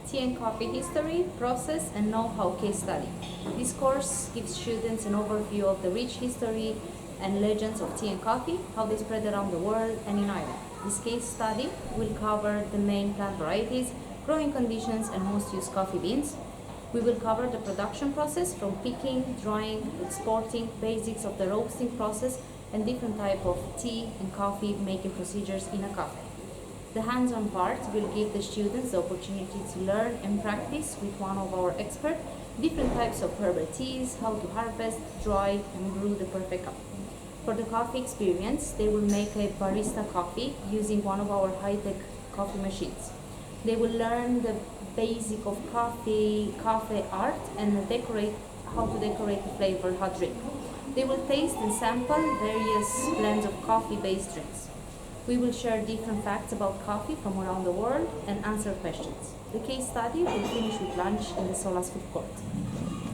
Tea and Coffee History, Process and Know-How Case Study. This course gives students an overview of the rich history and legends of tea and coffee, how they spread around the world and in Ireland. This case study will cover the main plant varieties, growing conditions and most used coffee beans. We will cover the production process from picking, drying, exporting, basics of the roasting process, and different type of tea and coffee making procedures in a cafe. The hands-on part will give the students the opportunity to learn and practice with one of our experts different types of herbal teas, how to harvest, dry, and brew the perfect cup. For the coffee experience, they will make a barista coffee using one of our high-tech coffee machines. They will learn the basic of coffee art and how to decorate a flavored hot drink. They will taste and sample various blends of coffee-based drinks. We will share different facts about coffee from around the world and answer questions. The case study will finish with lunch in the Solas food court.